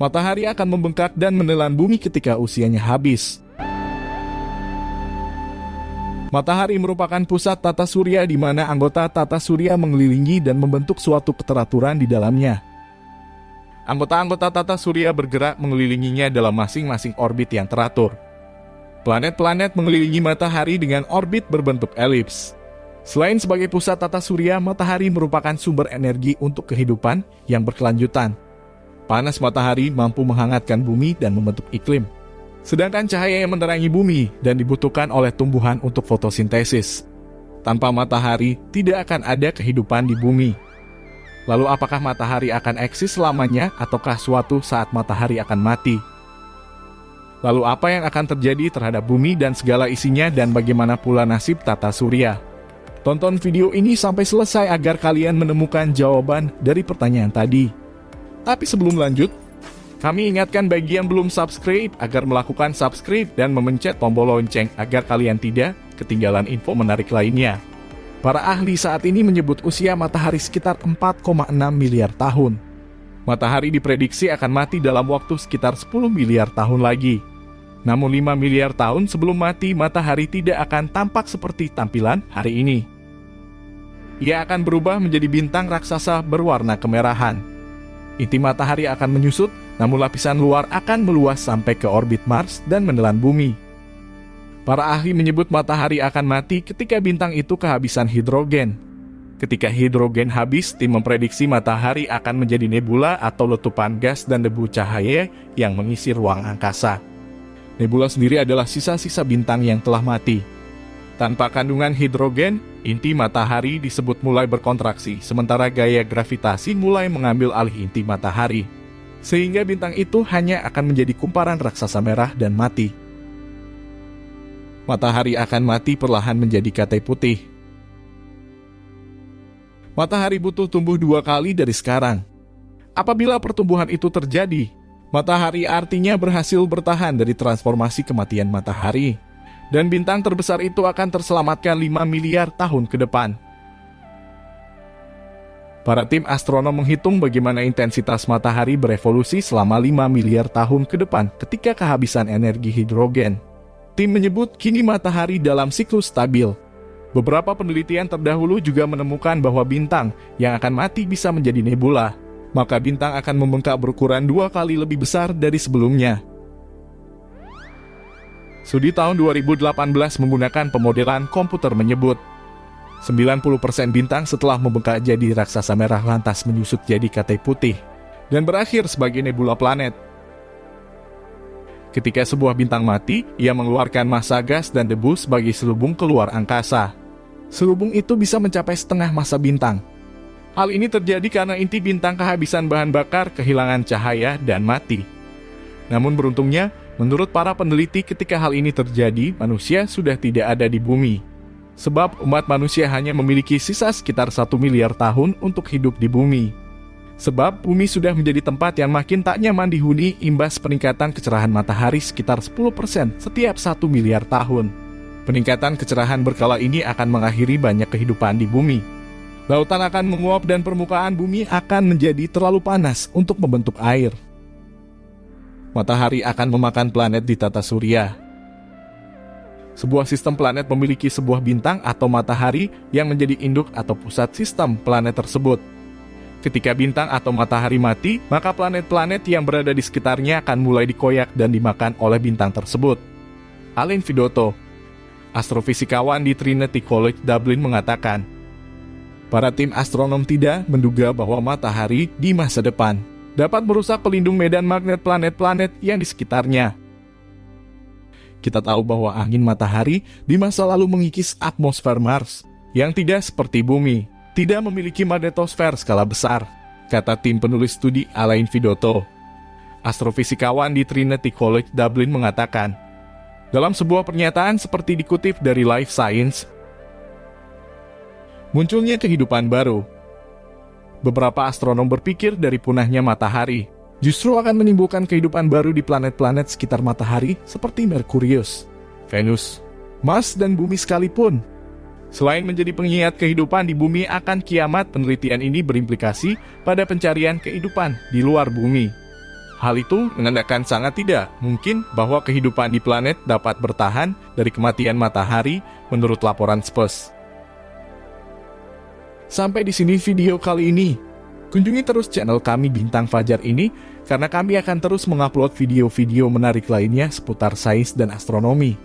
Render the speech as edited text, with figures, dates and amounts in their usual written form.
Matahari akan membengkak dan menelan bumi ketika usianya habis. Matahari merupakan pusat tata surya di mana anggota tata surya mengelilingi dan membentuk suatu keteraturan di dalamnya. Anggota-anggota tata surya bergerak mengelilinginya dalam masing-masing orbit yang teratur. Planet-planet mengelilingi matahari dengan orbit berbentuk elips. Selain sebagai pusat tata surya, matahari merupakan sumber energi untuk kehidupan yang berkelanjutan. Panas matahari mampu menghangatkan bumi dan membentuk iklim. Sedangkan cahaya yang menerangi bumi dan dibutuhkan oleh tumbuhan untuk fotosintesis. Tanpa matahari, tidak akan ada kehidupan di bumi. Lalu apakah matahari akan eksis selamanya ataukah suatu saat matahari akan mati? Lalu apa yang akan terjadi terhadap bumi dan segala isinya dan bagaimana pula nasib tata surya? Tonton video ini sampai selesai agar kalian menemukan jawaban dari pertanyaan tadi. Tapi sebelum lanjut, kami ingatkan bagi yang belum subscribe agar melakukan subscribe dan memencet tombol lonceng agar kalian tidak ketinggalan info menarik lainnya. Para ahli saat ini menyebut usia matahari sekitar 4,6 miliar tahun. Matahari diprediksi akan mati dalam waktu sekitar 10 miliar tahun lagi. Namun 5 miliar tahun sebelum mati, matahari tidak akan tampak seperti tampilan hari ini. Ia akan berubah menjadi bintang raksasa berwarna kemerahan. Inti matahari akan menyusut, namun lapisan luar akan meluas sampai ke orbit Mars dan menelan bumi. Para ahli menyebut matahari akan mati ketika bintang itu kehabisan hidrogen. Ketika hidrogen habis, tim memprediksi matahari akan menjadi nebula atau letupan gas dan debu cahaya yang mengisi ruang angkasa. Nebula sendiri adalah sisa-sisa bintang yang telah mati. Tanpa kandungan hidrogen, inti matahari disebut mulai berkontraksi, sementara gaya gravitasi mulai mengambil alih inti matahari. Sehingga bintang itu hanya akan menjadi kumparan raksasa merah dan mati. Matahari akan mati perlahan menjadi katai putih. Matahari butuh tumbuh 2 kali dari sekarang. Apabila pertumbuhan itu terjadi, matahari artinya berhasil bertahan dari transformasi kematian matahari. Dan bintang terbesar itu akan terselamatkan 5 miliar tahun ke depan. Para tim astronom menghitung bagaimana intensitas matahari berevolusi selama 5 miliar tahun ke depan ketika kehabisan energi hidrogen. Tim menyebut kini matahari dalam siklus stabil. Beberapa penelitian terdahulu juga menemukan bahwa bintang yang akan mati bisa menjadi nebula. Maka bintang akan membengkak berukuran 2 kali lebih besar dari sebelumnya. Studi tahun 2018 menggunakan pemodelan komputer menyebut 90% bintang setelah membengkak jadi raksasa merah lantas menyusut jadi katai putih dan berakhir sebagai nebula planet. Ketika sebuah bintang mati, ia mengeluarkan massa gas dan debu sebagai selubung keluar angkasa. Selubung itu bisa mencapai setengah massa bintang. Hal ini terjadi karena inti bintang kehabisan bahan bakar, kehilangan cahaya, dan mati. Namun beruntungnya, menurut para peneliti ketika hal ini terjadi, manusia sudah tidak ada di bumi. Sebab umat manusia hanya memiliki sisa sekitar 1 miliar tahun untuk hidup di bumi. Sebab bumi sudah menjadi tempat yang makin tak nyaman dihuni imbas peningkatan kecerahan matahari sekitar 10% setiap 1 miliar tahun. Peningkatan kecerahan berkala ini akan mengakhiri banyak kehidupan di bumi. Lautan akan menguap dan permukaan bumi akan menjadi terlalu panas untuk membentuk air. Matahari akan memakan planet di tata surya. Sebuah sistem planet memiliki sebuah bintang atau matahari yang menjadi induk atau pusat sistem planet tersebut. Ketika bintang atau matahari mati, maka planet-planet yang berada di sekitarnya akan mulai dikoyak dan dimakan oleh bintang tersebut. Alain Vidoto, astrofisikawan di Trinity College Dublin mengatakan, para tim astronom tidak menduga bahwa matahari di masa depan dapat merusak pelindung medan magnet planet-planet yang di sekitarnya. Kita tahu bahwa angin matahari di masa lalu mengikis atmosfer Mars, yang tidak seperti bumi, tidak memiliki magnetosfer skala besar, kata tim penulis studi Alain Vidoto. Astrofisikawan di Trinity College Dublin mengatakan, dalam sebuah pernyataan seperti dikutip dari Life Science, munculnya kehidupan baru. Beberapa astronom berpikir dari punahnya matahari justru akan menimbulkan kehidupan baru di planet-planet sekitar matahari seperti Merkurius, Venus, Mars, dan bumi sekalipun. Selain menjadi pengingat kehidupan di bumi akan kiamat, penelitian ini berimplikasi pada pencarian kehidupan di luar bumi. Hal itu menandakan sangat tidak mungkin bahwa kehidupan di planet dapat bertahan dari kematian matahari menurut laporan SPAS. Sampai di sini video kali ini. Kunjungi terus channel kami Bintang Fajar ini karena kami akan terus mengupload video-video menarik lainnya seputar sains dan astronomi.